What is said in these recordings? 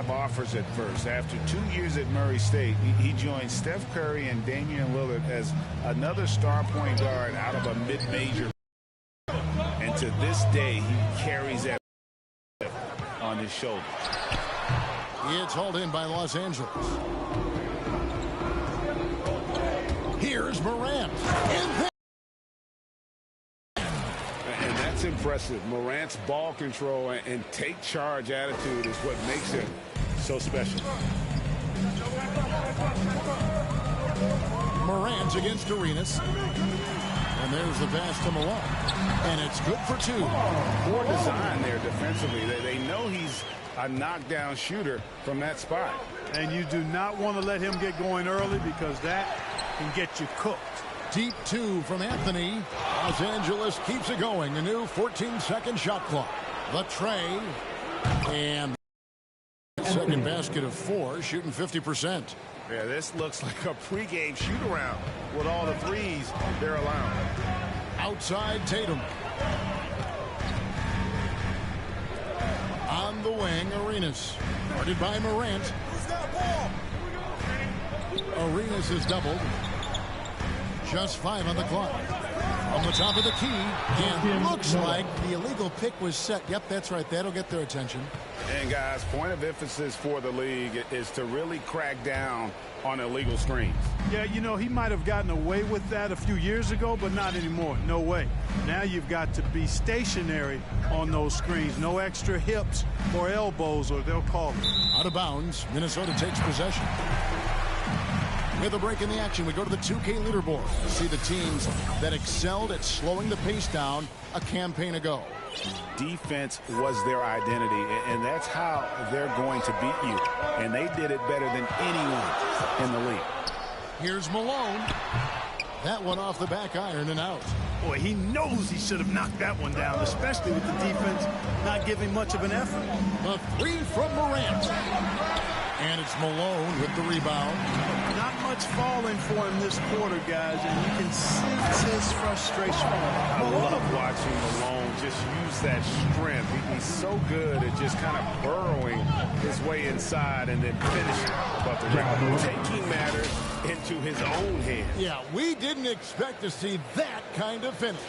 of offers at first. After 2 years at Murray State, he joined Steph Curry and Damian Lillard as another star point guard out of a mid-major. And to this day, he carries that on his shoulder. It's hauled in by Los Angeles. Here's Morant. And that's impressive. Morant's ball control and take charge attitude is what makes him so special. Morant against Arenas. And there's the pass to Malone. And it's good for two. Poor design there defensively. They know he's a knockdown shooter from that spot. And you do not want to let him get going early because that can get you cooked. Deep two from Anthony. Los Angeles keeps it going. A new 14-second shot clock. The tray. And second basket of 4, shooting 50%. Yeah, this looks like a pregame shoot-around with all the threes they're allowing. Outside Tatum. On the wing, Arenas. Guarded by Morant. Arenas is doubled. Just 5 on the clock. On the top of the key. And looks like the illegal pick was set. Yep, that's right. That'll get their attention. And, guys, point of emphasis for the league is to really crack down on illegal screens. Yeah, you know, he might have gotten away with that a few years ago, but not anymore. No way. Now you've got to be stationary on those screens. No extra hips or elbows, or they'll call it. Out of bounds. Minnesota takes possession. With a break in the action, we go to the 2K leaderboard to see the teams that excelled at slowing the pace down a campaign ago. Defense was their identity, and that's how they're going to beat you. And they did it better than anyone in the league. Here's Malone. That one off the back iron and out. Boy, he knows he should have knocked that one down, especially with the defense not giving much of an effort. The three from Morant. And it's Malone with the rebound. Not much falling for him this quarter, guys, and you can sense his frustration. I love watching Malone just use that strength. He's so good at just kind of burrowing his way inside and then finishing. But the rim, taking matters into his own hands. Yeah, we didn't expect to see that kind of finish.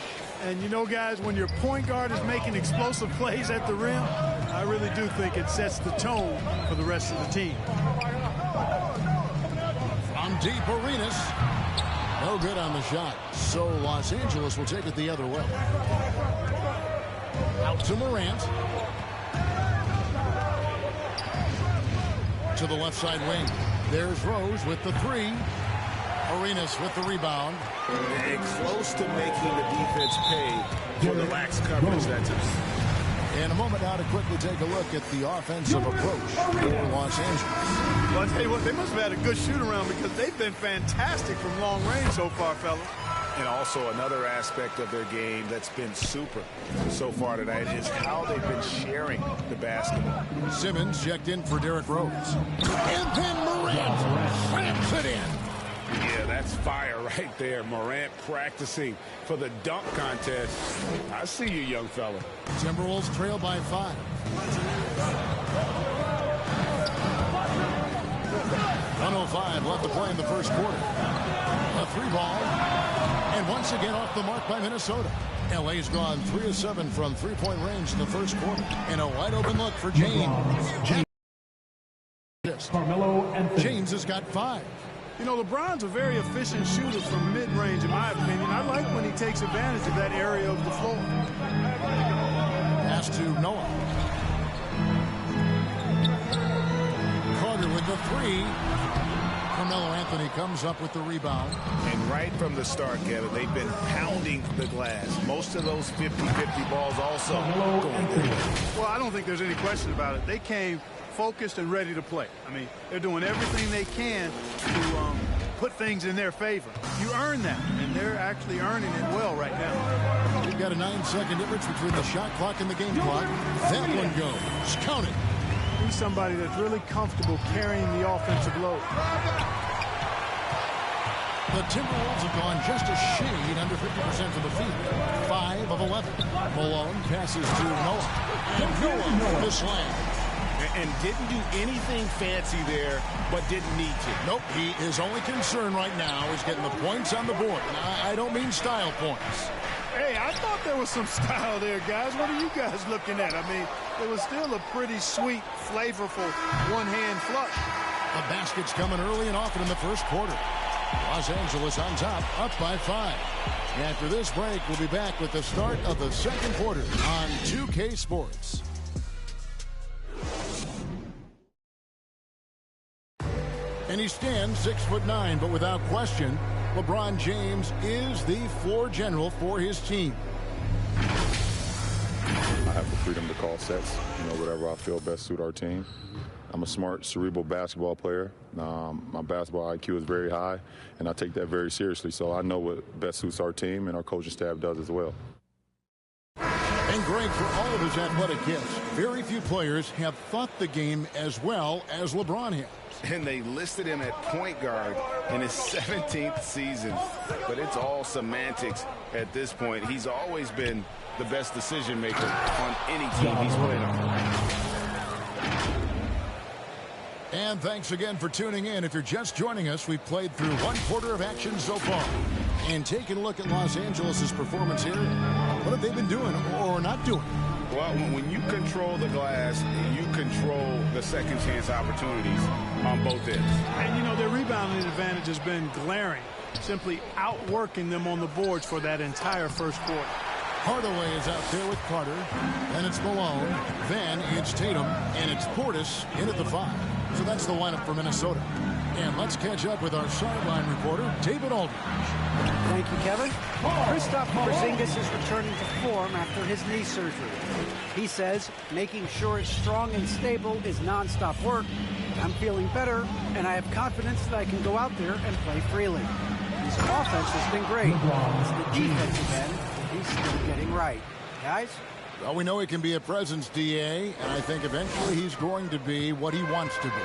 And you know, guys, when your point guard is making explosive plays at the rim, I really do think it sets the tone for the rest of the team. From deep, Arenas. No good on the shot. So Los Angeles will take it the other way. Out to Morant. To the left side wing. There's Rose with the three. Arenas with the rebound. And close to making the defense pay for the lax coverage that's it. In a moment now to quickly take a look at the offensive approach for Los Angeles. Well, I'll tell you what, they must have had a good shoot-around because they've been fantastic from long range so far, fellas. And also another aspect of their game that's been super so far tonight is how they've been sharing the basketball. Simmons checked in for Derrick Rose. And then Morant slams it in. Yeah, that's fire right there. Morant practicing for the dunk contest. I see you, young fella. Timberwolves trail by 5. 1:05 left to play in the first quarter. A 3-ball. And once again off the mark by Minnesota. LA's gone 3 of 7 from three-point range in the first quarter. And a wide open look for James. James has got 5. You know, LeBron's a very efficient shooter from mid-range, in my opinion. I like when he takes advantage of that area of the floor. Pass to Noah. Carter with the 3. Carmelo Anthony comes up with the rebound. And right from the start, Kevin, they've been pounding the glass. Most of those 50-50 balls also going their way. Well, I don't think there's any question about it. They came focused and ready to play. I mean, they're doing everything they can to put things in their favor. You earn that, and they're actually earning it well right now. We've got a 9-second difference between the shot clock and the game clock. That one goes. Count it. He's somebody that's really comfortable carrying the offensive load. The Timberwolves have gone just a shade under 50% from the field. 5 of 11. Malone passes to Noah. And Noah with the slam. and didn't do anything fancy there, but didn't need to. Nope, his only concern right now is getting the points on the board. And I don't mean style points. Hey, I thought there was some style there, guys. What are you guys looking at? I mean, it was still a pretty sweet, flavorful one-hand flush. The basket's coming early and often in the first quarter. Los Angeles on top, up by 5. After this break, we'll be back with the start of the second quarter on 2K Sports. And he stands 6'9", but without question, LeBron James is the floor general for his team. I have the freedom to call sets, whatever I feel best suit our team. I'm a smart, cerebral basketball player. My basketball IQ is very high, and I take that very seriously. So I know what best suits our team, and our coaching staff does as well. And Greg, for all of his athletic gifts, very few players have thought the game as well as LeBron has. And they listed him at point guard in his 17th season. But it's all semantics at this point. He's always been the best decision maker on any team he's played on. And thanks again for tuning in. If you're just joining us, we've played through one quarter of action so far. And taking a look at Los Angeles' performance here, what have they been doing or not doing? Well, when you control the glass, you control the second chance opportunities on both ends. And, their rebounding advantage has been glaring, simply outworking them on the boards for that entire first quarter. Hardaway is out there with Carter, and it's Malone, then it's Tatum, and it's Portis in at the 5. So that's the lineup for Minnesota. And let's catch up with our sideline reporter, David Aldridge. Thank you, Kevin. Kristaps Porzingis is returning to form after his knee surgery. He says making sure it's strong and stable is nonstop work. I'm feeling better, and I have confidence that I can go out there and play freely. His offense has been great. It's the defensive end he's still getting right. Guys? Well, we know he can be a presence, DA, and I think eventually he's going to be what he wants to be.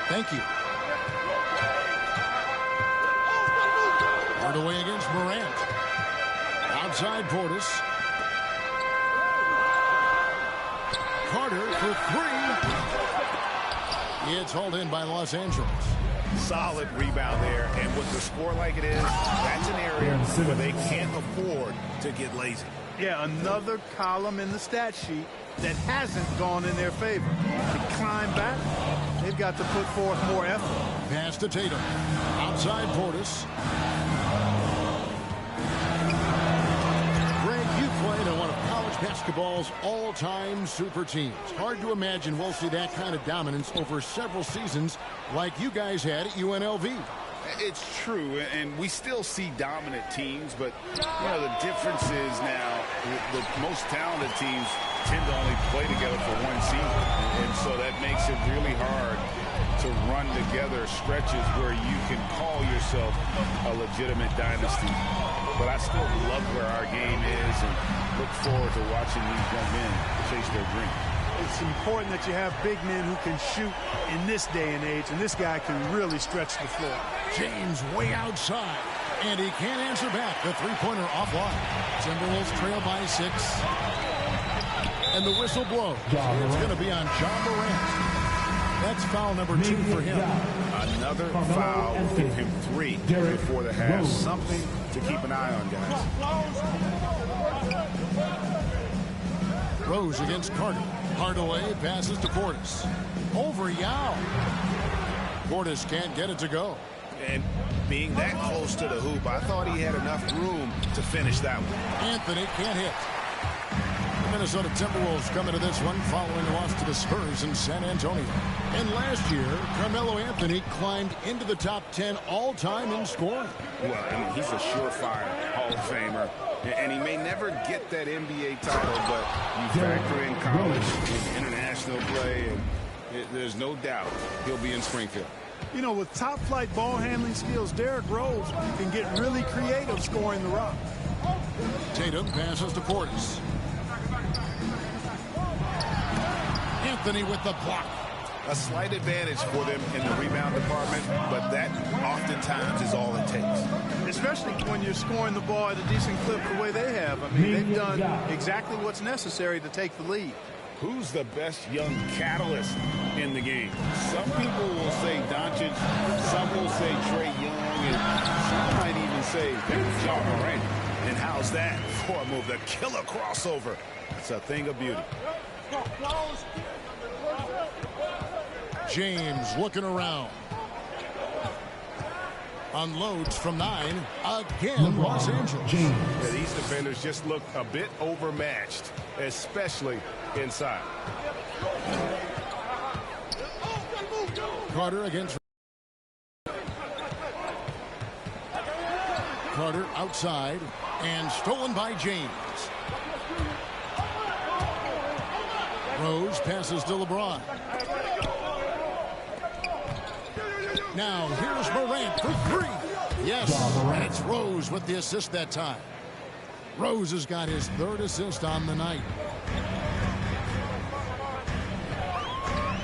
Thank you. Hardaway against Morant. Outside Portis. Carter for 3. It's hauled in by Los Angeles. Solid rebound there, and with the score like it is, that's an area where they can't afford to get lazy. Yeah, another column in the stat sheet that hasn't gone in their favor. To climb back, they've got to put forth more effort. Pass to Tatum. Outside Portis. Greg, you played on one of college basketball's all-time super teams. Hard to imagine we'll see that kind of dominance over several seasons like you guys had at UNLV. It's true, and we still see dominant teams, but the difference is now the most talented teams tend to only play together for one season, and so that makes it really hard to run together stretches where you can call yourself a legitimate dynasty. But I still love where our game is and look forward to watching these young men chase their dreams. It's important that you have big men who can shoot in this day and age, and this guy can really stretch the floor. James way outside, and he can't answer back. The three-pointer offline. Timberwolves trail by 6. And the whistle blows. It's going to be on John Morant. That's foul number 2 for him. Another foul will give him 3 before the half. Something to keep an eye on, guys. Rose against Carter. Hardaway passes to Portis. Over Yao. Portis can't get it to go. And being that close to the hoop, I thought he had enough room to finish that one. Anthony can't hit. The Minnesota Timberwolves come into this one following a loss to the Spurs in San Antonio. And last year, Carmelo Anthony climbed into the top 10 all-time in scoring. Well, he's a surefire Hall of Famer. And he may never get that NBA title, but you factor in college and international play, and there's no doubt he'll be in Springfield. With top-flight ball handling skills, Derrick Rose can get really creative scoring the rock. Tatum passes to Portis. Anthony with the block. A slight advantage for them in the rebound department, but that oftentimes is all it takes. Especially when you're scoring the ball at a decent clip the way they have. I mean, they've done exactly what's necessary to take the lead. Who's the best young catalyst in the game? Some people will say Doncic, some will say Trae Young, and some might even say Ja Morant. And how's that for a move? The killer crossover. It's a thing of beauty. James looking around. Unloads from 9. Again, Los Angeles. Yeah, these defenders just look a bit overmatched, especially inside. Carter against Carter outside and stolen by James. Rose passes to LeBron. Now here's Morant for 3. Yes, and it's Rose with the assist that time. Rose has got his 3rd assist on the night.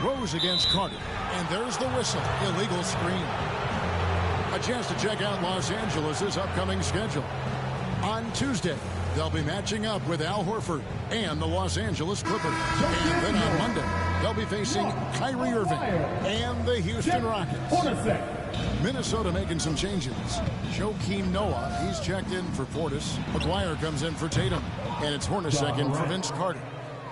Rose against Carter. And there's the whistle. Illegal screen. A chance to check out Los Angeles' upcoming schedule. On Tuesday, they'll be matching up with Al Horford and the Los Angeles Clippers. And then on Monday, they'll be facing Kyrie Irving and the Houston Rockets. Minnesota making some changes. Joakim Noah, he's checked in for Portis. McGuire comes in for Tatum. And it's Hornacek in for Vince Carter.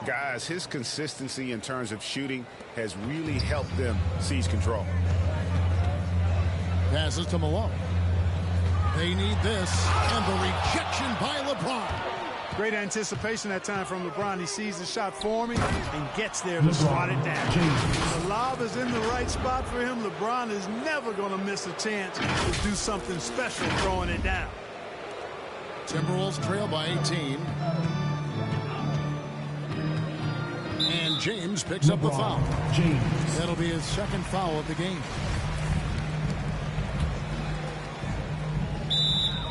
Guys, his consistency in terms of shooting has really helped them seize control. Passes to Malone. They need this. And the rejection by LeBron. Great anticipation that time from LeBron. He sees the shot forming and gets there to swat it down. The lob is in the right spot for him. LeBron is never going to miss a chance to do something special throwing it down. Timberwolves trail by 18. And James picks up the foul. That'll be his 2nd foul of the game.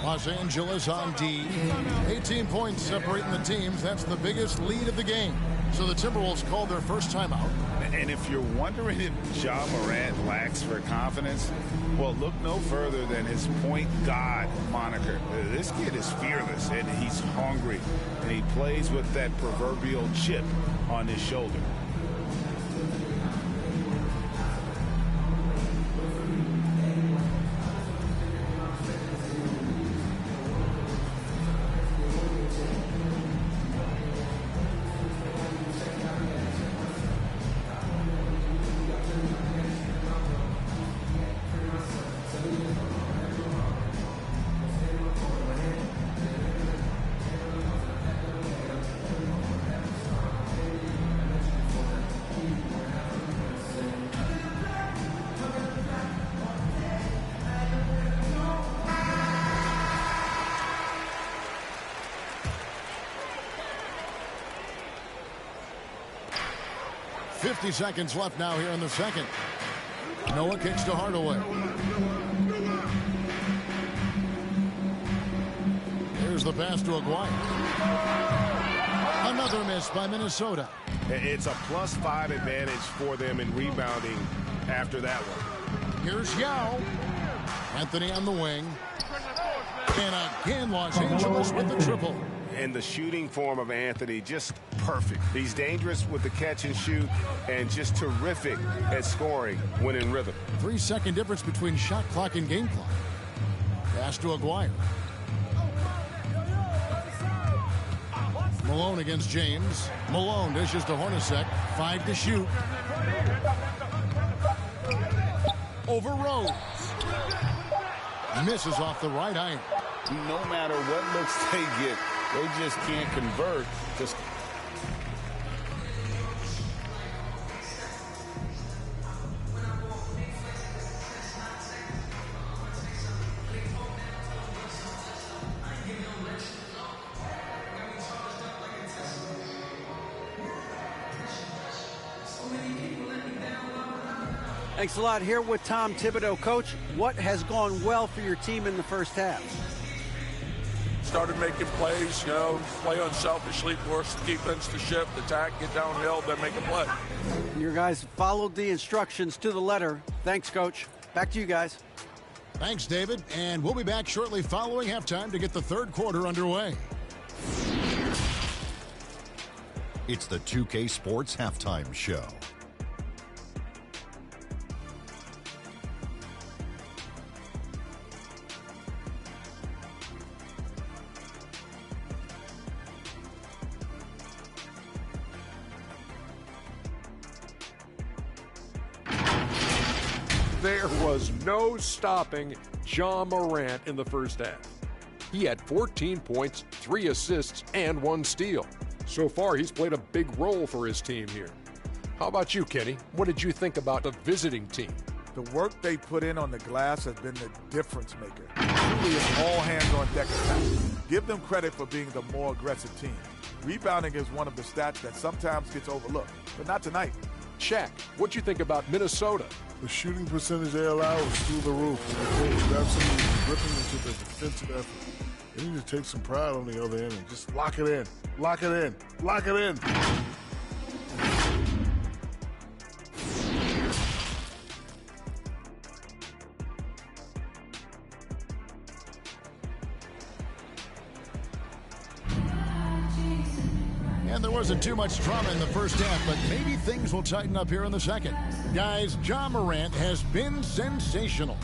Los Angeles on D. 18 points separating the teams. That's the biggest lead of the game. So the Timberwolves called their first timeout. And if you're wondering if Ja Morant lacks for confidence, well, look no further than his point guard moniker. This kid is fearless, and he's hungry, and he plays with that proverbial chip on his shoulder. Seconds left now here in the second. Noah kicks to Hardaway. Here's the pass to Aguirre. Another miss by Minnesota. It's a +5 advantage for them in rebounding after that one. Here's Yao. Anthony on the wing. And again, Los Angeles with the triple. And the shooting form of Anthony, just perfect. He's dangerous with the catch and shoot and just terrific at scoring when in rhythm. 3-second difference between shot clock and game clock. Pass to Aguirre. Malone against James. Malone dishes to Hornacek. 5 to shoot. Over Rose. Misses off the right iron. No matter what looks they get, they just can't convert. Thanks a lot. Here with Tom Thibodeau. Coach, what has gone well for your team in the first half? Started making plays, play unselfishly, force the defense to shift, attack, get downhill, then make a play. Your guys followed the instructions to the letter. Thanks, Coach. Back to you guys. Thanks, David. And we'll be back shortly following halftime to get the third quarter underway. It's the 2K Sports Halftime Show. There was no stopping Ja Morant in the first half. He had 14 points, 3 assists, and 1 steal. So far, he's played a big role for his team here. How about you, Kenny? What did you think about the visiting team? The work they put in on the glass has been the difference maker. Truly, it's all hands on deck attack. Give them credit for being the more aggressive team. Rebounding is one of the stats that sometimes gets overlooked, but not tonight. Shaq, what'd you think about Minnesota? The shooting percentage they allow was through the roof. They was absolutely ripping into the defensive effort. They need to take some pride on the other end and just lock it in. Lock it in. Lock it in. And there wasn't too much drama in the first half, but maybe things will tighten up here in the second. Guys, Ja Morant has been sensational.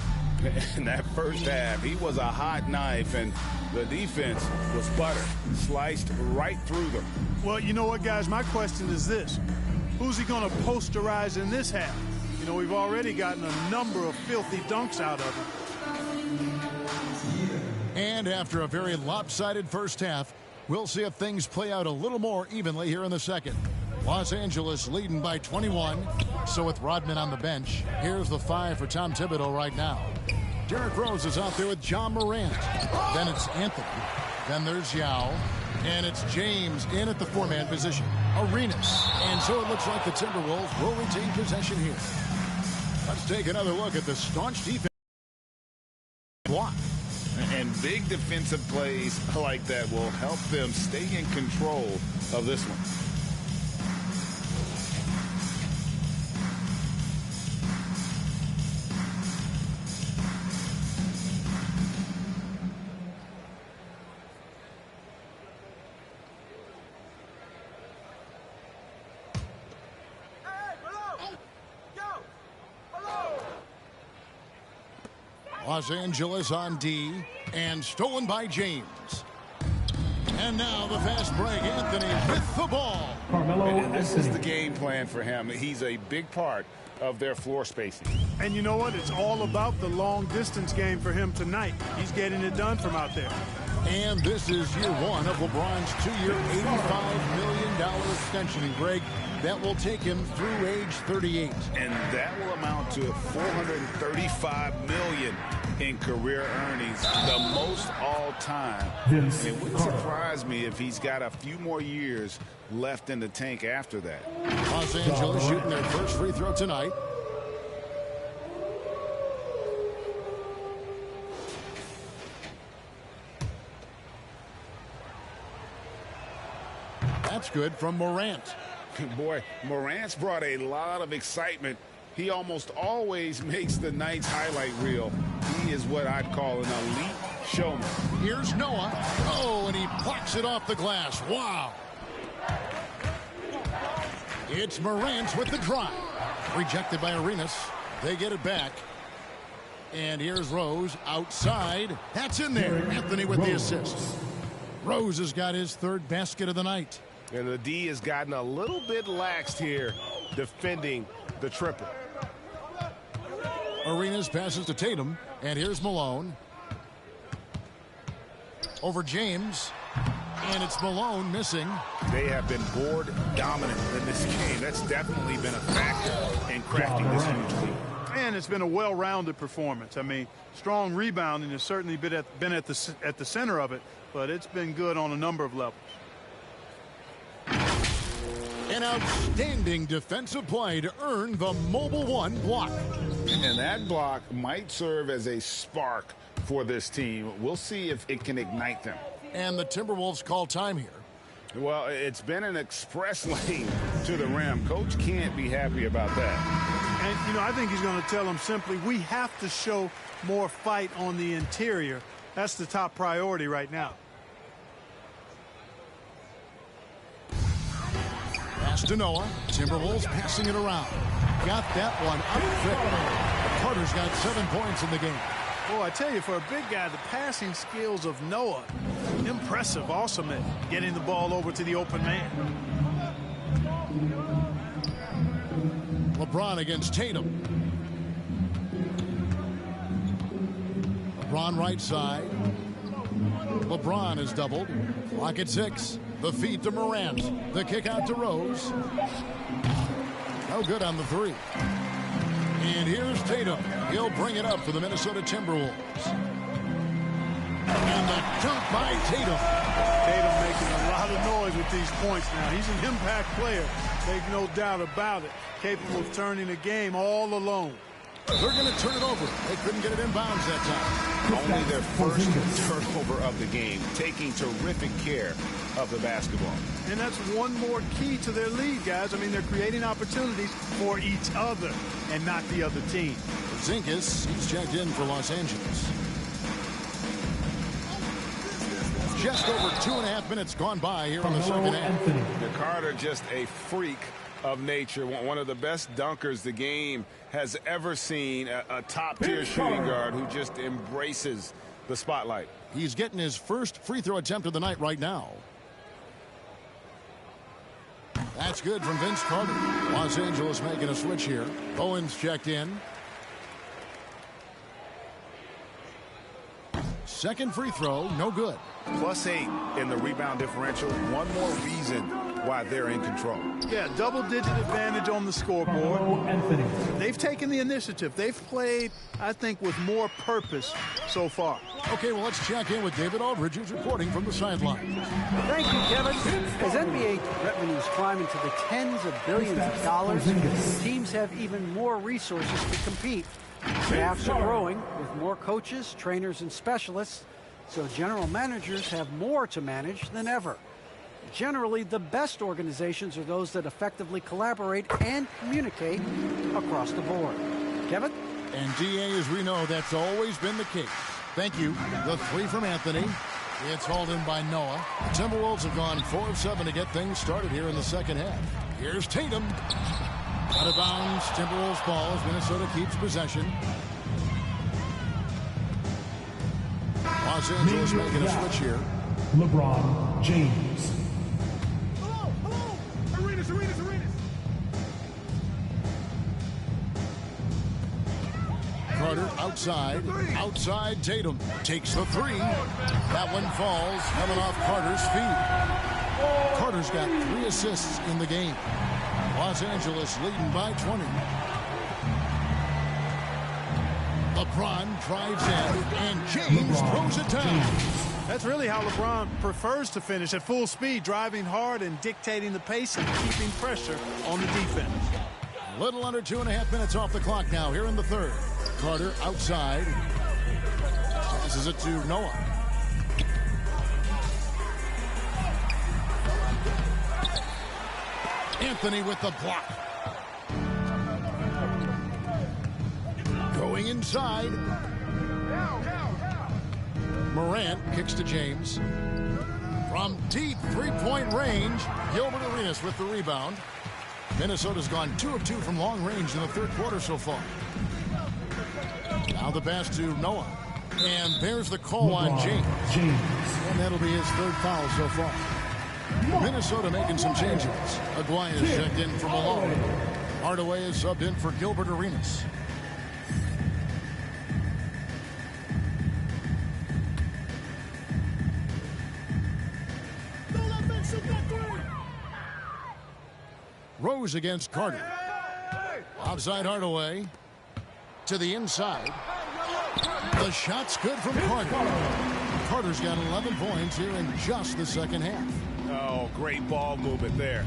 In that first half, he was a hot knife, and the defense was butter, sliced right through them. Well, you know what, guys? My question is this. Who's he going to posterize in this half? You know, we've already gotten a number of filthy dunks out of him. And after a very lopsided first half, we'll see if things play out a little more evenly here in the second. Los Angeles leading by 21. So with Rodman on the bench, here's the 5 for Tom Thibodeau right now. Derrick Rose is out there with Ja Morant. Then it's Anthony. Then there's Yao. And it's James in at the 4-man position. Arenas. And so it looks like the Timberwolves will retain possession here. Let's take another look at the staunch defense block. And big defensive plays like that will help them stay in control of this one. Los Angeles on D, and stolen by James. And now the fast break, Anthony with the ball. And this is the game plan for him. He's a big part of their floor spacing. And you know what? It's all about the long distance game for him tonight. He's getting it done from out there. And this is year 1 of LeBron's 2-year, $85 million extension. And Greg, that will take him through age 38. And that will amount to $435 million in career earnings, the most all time. It wouldn't surprise me if he's got a few more years left in the tank after that. Los Angeles shooting their first free throw tonight. That's good from Morant. Boy, Morant's brought a lot of excitement. He almost always makes the night's highlight reel. He is what I'd call an elite showman. Here's Noah. Oh, and he plucks it off the glass. Wow. It's Morant with the drive. Rejected by Arenas. They get it back. And here's Rose outside. That's in there. Anthony with the assist. Rose has got his 3rd basket of the night. And the D has gotten a little bit laxed here defending the triple. Arenas passes to Tatum, and here's Malone. Over James, and it's Malone missing. They have been board dominant in this game. That's definitely been a factor in crafting this huge lead. And it's been a well-rounded performance. I mean, strong rebounding has certainly been at the center of it, but it's been good on a number of levels. An outstanding defensive play to earn the Mobile One block. And that block might serve as a spark for this team. We'll see if it can ignite them. And the Timberwolves call time here. Well, it's been an express lane to the rim. Coach can't be happy about that. And, you know, I think he's going to tell them simply, we have to show more fight on the interior. That's the top priority right now. Pass to Noah. Timberwolves passing it around. Got that one up quick. Carter's got 7 points in the game. Boy, I tell you, for a big guy, the passing skills of Noah, impressive. Awesome at getting the ball over to the open man. LeBron against Tatum. LeBron right side. LeBron is doubled. Clock at 6. The feed to Morant. The kick out to Rose. No good on the 3. And here's Tatum. He'll bring it up for the Minnesota Timberwolves. And the dunk by Tatum. Tatum making a lot of noise with these points now. He's an impact player. Make no doubt about it. Capable of turning the game all alone. They're going to turn it over. They couldn't get it inbounds that time. Only their first turnover of the game, taking terrific care of the basketball. And that's one more key to their lead, guys. I mean, they're creating opportunities for each other and not the other team. Zinkis, he's checked in for Los Angeles. Just over 2.5 minutes gone by here in the second half. Carter, just a freak of nature, one of the best dunkers the game has ever seen, a top-tier shooting guard who just embraces the spotlight. He's getting his first free throw attempt of the night right now. That's good from Vince Carter. Los Angeles making a switch here. Owens checked in. Second free throw, no good. +8 in the rebound differential. One more reason why they're in control. Yeah, double-digit advantage on the scoreboard. They've taken the initiative. They've played, I think, with more purpose so far. Okay, well, let's check in with David Aldridge, who's reporting from the sideline. Thank you, Kevin. As NBA revenues climb into the tens of billions of dollars, teams have even more resources to compete. Staffs are growing with more coaches, trainers, and specialists, so general managers have more to manage than ever. Generally, the best organizations are those that effectively collaborate and communicate across the board. Kevin? And DA, as we know, that's always been the case. Thank you. The 3 from Anthony. It's hauled in by Noah. The Timberwolves have gone 4 of 7 to get things started here in the second half. Here's Tatum. Out of bounds, Timberwolves ball as Minnesota keeps possession. Los Angeles making a switch here. LeBron James. Carter outside Tatum takes the 3. That one falls, coming off Carter's feet. Carter's got 3 assists in the game. Los Angeles leading by 20. LeBron drives in, and James throws it down. That's really how LeBron prefers to finish, at full speed, driving hard and dictating the pace and keeping pressure on the defense. A little under 2.5 minutes off the clock now here in the third. Carter outside. Passes it to Noah. Anthony with the block. Going inside. Morant kicks to James. From deep three-point range, Gilbert Arenas with the rebound. Minnesota's gone 2 of 2 from long range in the third quarter so far. Now the pass to Noah. And there's the call on James. And that'll be his 3rd foul so far. Minnesota making some changes. Aguirre is checked in for Malone. Hardaway is subbed in for Gilbert Arenas. Rose against Carter. Outside Hardaway. To the inside. The shot's good from Carter. Carter's got 11 points here in just the second half. Oh, great ball movement there.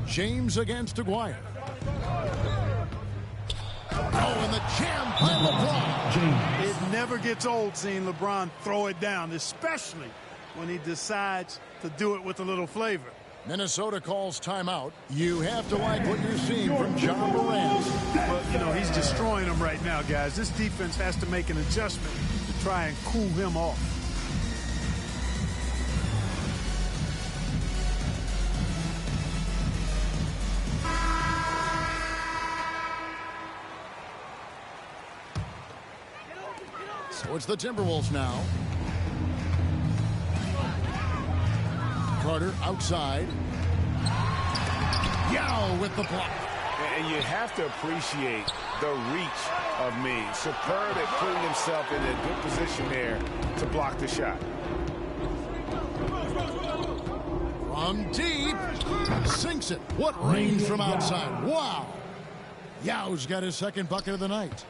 James against Aguirre. Oh, and the jam by LeBron. It never gets old seeing LeBron throw it down, especially when he decides to do it with a little flavor. Minnesota calls timeout. You have to like what you're seeing from Ja Morant. Well, you know, he's destroying them right now, guys. This defense has to make an adjustment to try and cool him off. Towards the Timberwolves now. Carter outside. Yao with the block. And you have to appreciate the reach of Mead. Superb at putting himself in a good position there to block the shot. From deep. Sinks it. What range from outside. Wow. Yao's got his second bucket of the night.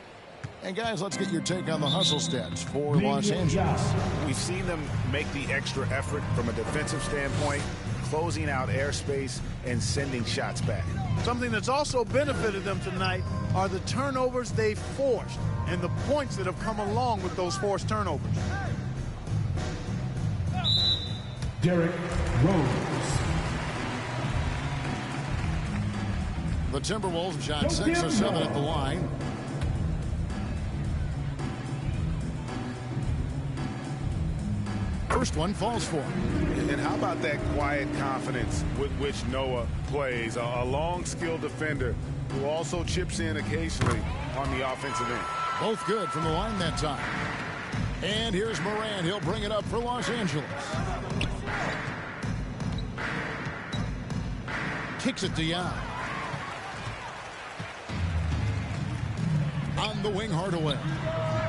And guys, let's get your take on the hustle stats for Los Angeles. We've seen them make the extra effort from a defensive standpoint, closing out airspace and sending shots back. Something that's also benefited them tonight are the turnovers they've forced and the points that have come along with those forced turnovers. Derrick Rose. The Timberwolves shot 6 of 7 at the line. First one falls for him. And how about that quiet confidence with which Noah plays? A long, skilled defender who also chips in occasionally on the offensive end. Both good from the line that time. And here's Morant. He'll bring it up for Los Angeles. Kicks it to Yao. On the wing, Hardaway.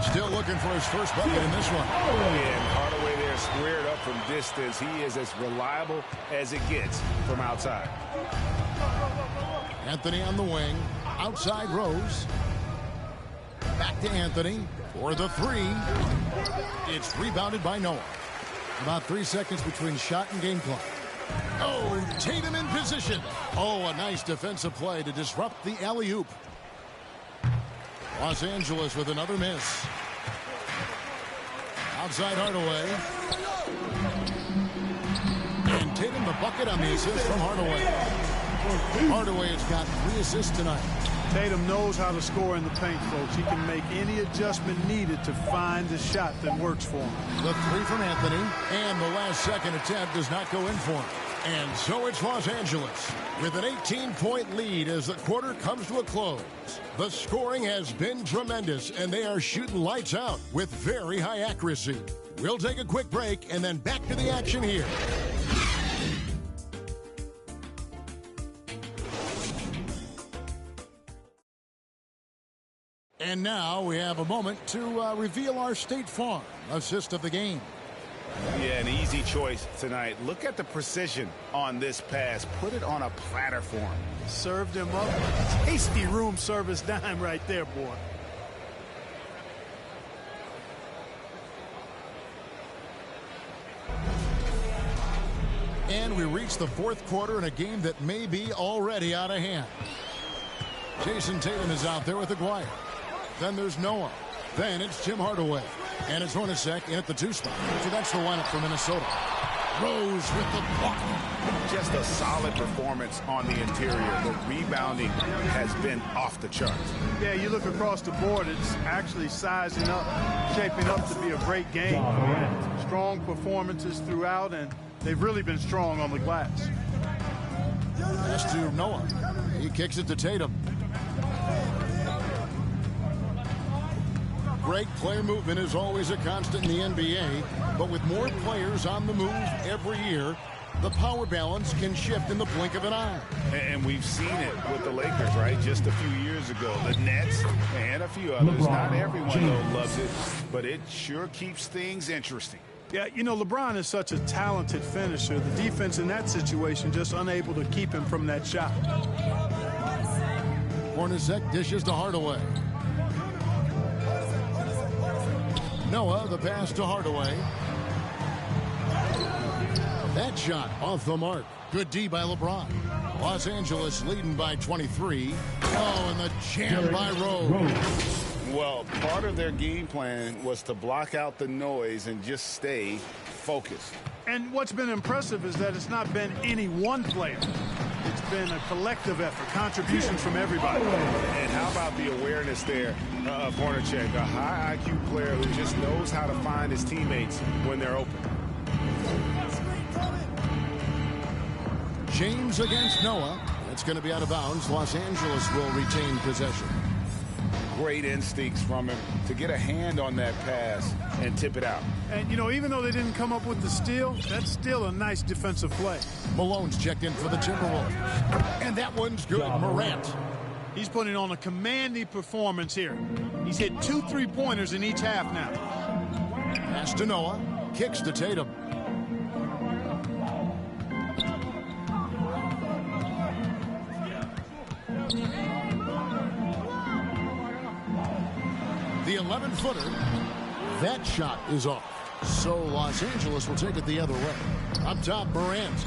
Still looking for his first bucket in this one. And Hardaway there squared up from distance. He is as reliable as it gets from outside. Anthony on the wing. Outside Rose. Back to Anthony for the three. It's rebounded by Noah. About 3 seconds between shot and game clock. Oh, Tatum in position. Oh, a nice defensive play to disrupt the alley-oop. Los Angeles with another miss. Outside Hardaway. And Tatum the bucket on the assist from Hardaway. Hardaway has got 3 assists tonight. Tatum knows how to score in the paint, folks. He can make any adjustment needed to find the shot that works for him. The three from Anthony, and the last second attempt does not go in for him. And so it's Los Angeles with an 18-point lead as the quarter comes to a close. The scoring has been tremendous, and they are shooting lights out with very high accuracy. We'll take a quick break and then back to the action here. And now we have a moment to reveal our State Farm assist of the game. Yeah, an easy choice tonight. Look at the precision on this pass. Put it on a platter for him. Served him up. Tasty room service dime right there, boy. And we reach the fourth quarter in a game that may be already out of hand. Jason Tatum is out there with Aguirre. Then there's Noah. Then it's Tim Hardaway. And it's Hornacek in at the 2 spot. So that's the lineup for Minnesota. Rose with the block. Just a solid performance on the interior. The rebounding has been off the charts. Yeah, you look across the board, it's actually sizing up, shaping up to be a great game. Strong performances throughout, and they've really been strong on the glass. Pass to Noah. He kicks it to Tatum. Great player movement is always a constant in the NBA, but with more players on the move every year, the power balance can shift in the blink of an eye. And we've seen it with the Lakers, right? Just a few years ago. The Nets and a few others. Not everyone, though, loves it, but it sure keeps things interesting. Yeah, you know, LeBron is such a talented finisher. The defense in that situation just unable to keep him from that shot. Hornacek dishes to Hardaway. Noah, the pass to Hardaway. That shot off the mark. Good D by LeBron. Los Angeles leading by 23. Oh, and the jam by Rose. Well, part of their game plan was to block out the noise and just stay focused. And what's been impressive is that it's not been any one player. It's been a collective effort, contributions from everybody. And how about the awareness there of Hornacek, a high IQ player who just knows how to find his teammates when they're open. James against Noah. It's going to be out of bounds. Los Angeles will retain possession. great instincts from him to get a hand on that pass and tip it out. And, you know, even though they didn't come up with the steal, that's still a nice defensive play. Malone's checked in for the Timberwolves. And that one's good. Morant. He's putting on a commanding performance here. He's hit 2 3-pointers in each half now. Pass to Noah. Kicks to Tatum. The 11-footer. That shot is off. So Los Angeles will take it the other way. Up top, Morant.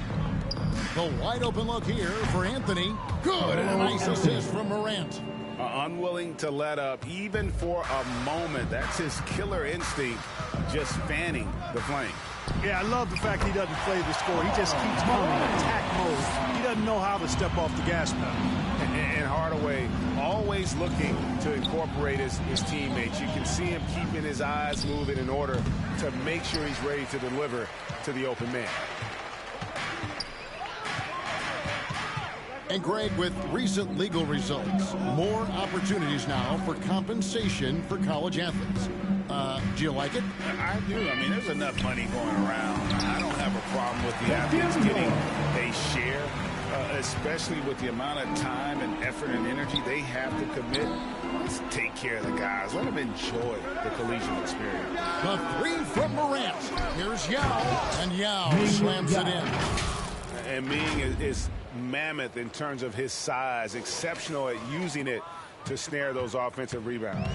The wide open look here for Anthony. Good, and a nice assist from Morant. Unwilling to let up even for a moment. That's his killer instinct, just fanning the flame. Yeah, I love the fact he doesn't play the score. He just keeps going in attack mode. He doesn't know how to step off the gas pedal. And Hardaway always looking to incorporate his teammates. You can see him keeping his eyes moving in order to make sure he's ready to deliver to the open man. And Greg, with recent legal results, more opportunities now for compensation for college athletes. Do you like it? I do. I mean, there's enough money going around. I don't have a problem with the athletes getting a share, especially with the amount of time and effort and energy they have to commit. Let's take care of the guys. Let them enjoy the collegiate experience. The three from Morant. Here's Yao, and Yao slams it in. And Ming is mammoth in terms of his size, exceptional at using it to snare those offensive rebounds.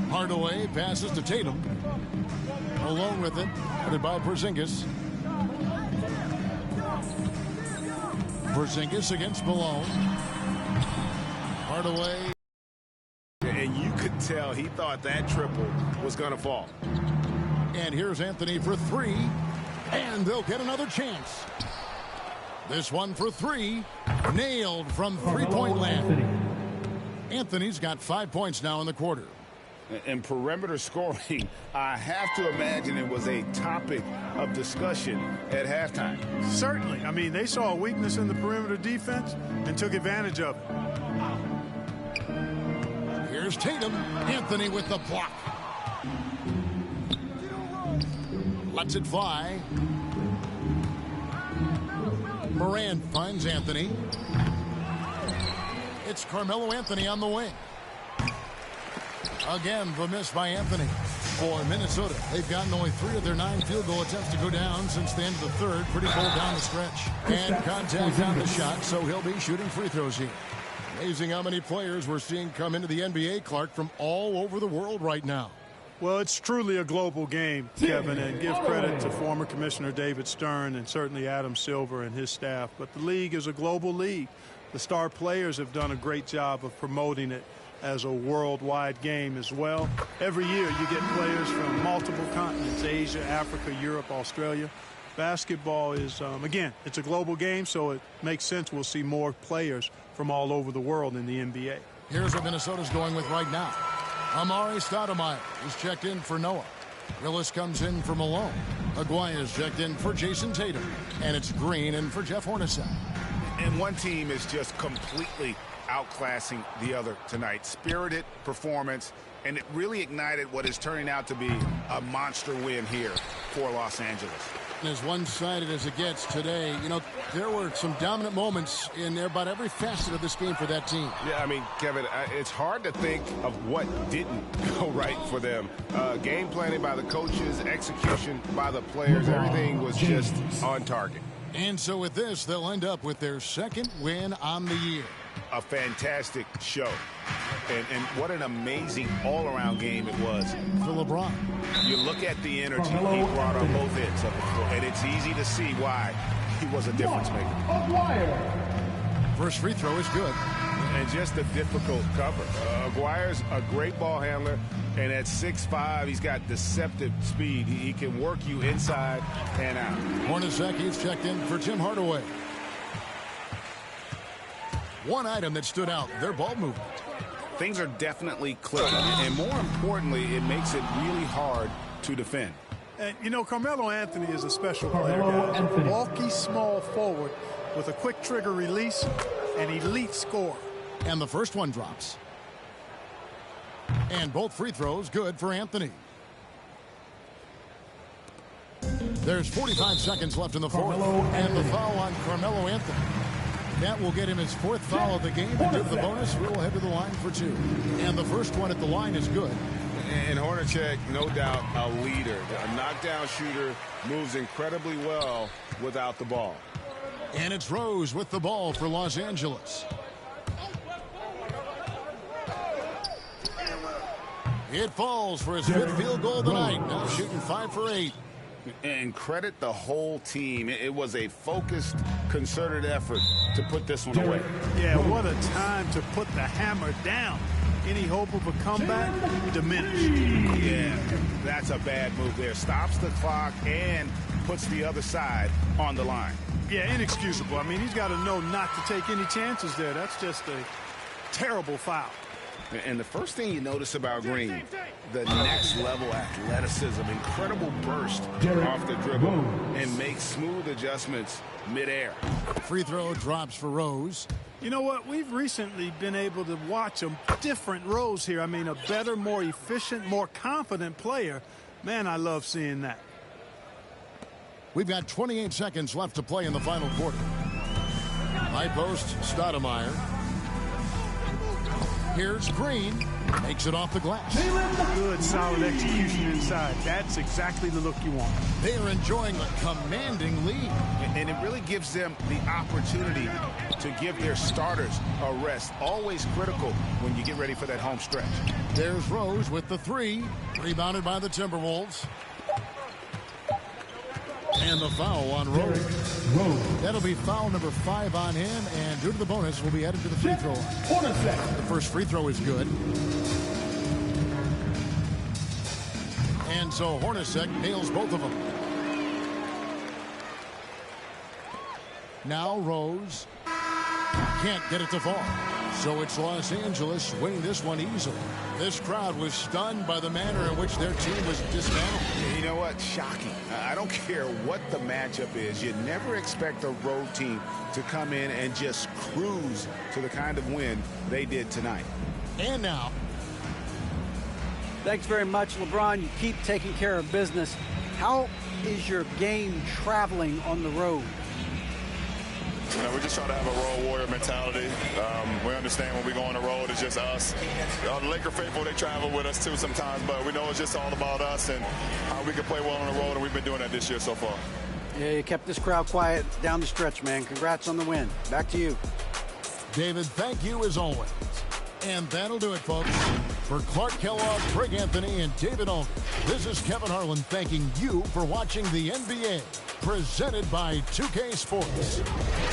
Hardaway passes to Tatum. Alone with it, headed by Porzingis. Porzingis against Malone. Hardaway. And you could tell he thought that triple was going to fall. And here's Anthony for three. And they'll get another chance. This one for three. Nailed from three-point land. Anthony's got 5 points now in the quarter. And perimeter scoring, I have to imagine it was a topic of discussion at halftime. Certainly. I mean, they saw a weakness in the perimeter defense and took advantage of it. Here's Tatum. Anthony with the block. Lets it fly. Moran finds Anthony. It's Carmelo Anthony on the wing. Again, the miss by Anthony. For Minnesota, they've gotten only 3 of their 9 field goal attempts to go down since the end of the third. Pretty cold down the stretch. And contact on the shot, so he'll be shooting free throws here. Amazing how many players we're seeing come into the NBA, Clark, from all over the world right now. Well, it's truly a global game, Kevin, and give credit to former Commissioner David Stern and certainly Adam Silver and his staff. But the league is a global league. The star players have done a great job of promoting it as a worldwide game as well. Every year you get players from multiple continents, Asia, Africa, Europe, Australia. Basketball is, again, it's a global game, so it makes sense we'll see more players from all over the world in the NBA. Here's what Minnesota's going with right now. Amari Stoudemire is checked in for Noah. Willis comes in for Malone. Aguaya's checked in for Jason Tatum. And it's Green in for Jeff Hornacek. And one team is just completely outclassing the other tonight. Spirited performance, and it really ignited what is turning out to be a monster win here for Los Angeles. As one-sided as it gets today, you know, there were some dominant moments in about every facet of this game for that team. Yeah, I mean, Kevin, it's hard to think of what didn't go right for them. Game planning by the coaches, execution by the players, everything was just on target. And so with this, they'll end up with their second win on the year. A fantastic show. And what an amazing all-around game it was. For LeBron. You look at the energy he brought on both ends of the floor, and it's easy to see why he was a difference maker. First free throw is good. And just a difficult cover. Aguirre's a great ball handler, and at 6'5", he's got deceptive speed. He can work you inside and out. Hornacek is checked in for Tim Hardaway. One item that stood out, their ball movement. Things are definitely clicking, and more importantly, it makes it really hard to defend. And, you know, Carmelo Anthony is a special player, guys. Bulky, small forward with a quick trigger release and elite score. And the first one drops. And both free throws good for Anthony. There's 45 seconds left in the fourth. And the foul on Carmelo Anthony. That will get him his fourth foul of the game. And due to the bonus, we'll head to the line for two. And the first one at the line is good. And Hornacek, no doubt, a leader. A knockdown shooter, moves incredibly well without the ball. And it's Rose with the ball for Los Angeles. It falls for his fifth field goal of the night. Now shooting 5 for 8. And credit the whole team. It was a focused, concerted effort to put this one away. Yeah, what a time to put the hammer down. Any hope of a comeback diminished. Yeah, that's a bad move there. Stops the clock and puts the other side on the line. Yeah, inexcusable. I mean, he's got to know not to take any chances there. That's just a terrible foul. And the first thing you notice about Green, the next level athleticism, incredible burst off the dribble, and makes smooth adjustments midair. Free throw drops for Rose. You know what? We've recently been able to watch a different Rose here. I mean, a better, more efficient, more confident player. Man, I love seeing that. We've got 28 seconds left to play in the final quarter. High post, Stoudemire. Here's Green. Makes it off the glass. Good, solid execution inside. That's exactly the look you want. They are enjoying a commanding lead. And it really gives them the opportunity to give their starters a rest. Always critical when you get ready for that home stretch. There's Rose with the three. Rebounded by the Timberwolves. And the foul on Rose. That'll be foul number 5 on him, and due to the bonus, we'll be headed to the free throw line. The first free throw is good. And so Hornacek nails both of them. Now Rose can't get it to fall. So it's Los Angeles winning this one easily. This crowd was stunned by the manner in which their team was dismantled. You know what? Shocking. I don't care what the matchup is. You never expect a road team to come in and just cruise to the kind of win they did tonight. And now. Thanks very much, LeBron. You keep taking care of business. How is your game traveling on the road? You know, we just try to have a road warrior mentality. We understand when we go on the road, it's just us. The Laker faithful, they travel with us too sometimes, but we know it's just all about us and how we can play well on the road, and we've been doing that this year so far. Yeah, you kept this crowd quiet down the stretch, man. Congrats on the win. Back to you. David, thank you as always. And that'll do it, folks. For Clark Kellogg, Craig Anthony, and David Aldridge, this is Kevin Harlan thanking you for watching the NBA, presented by 2K Sports.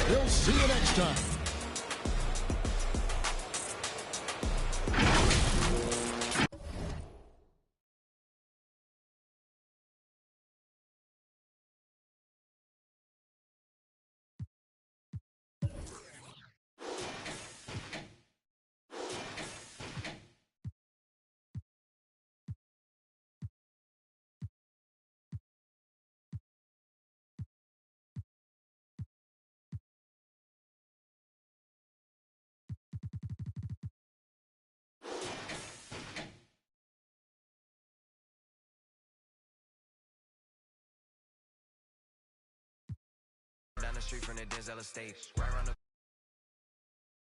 We'll see you next time. Down the street from the Denzel estate.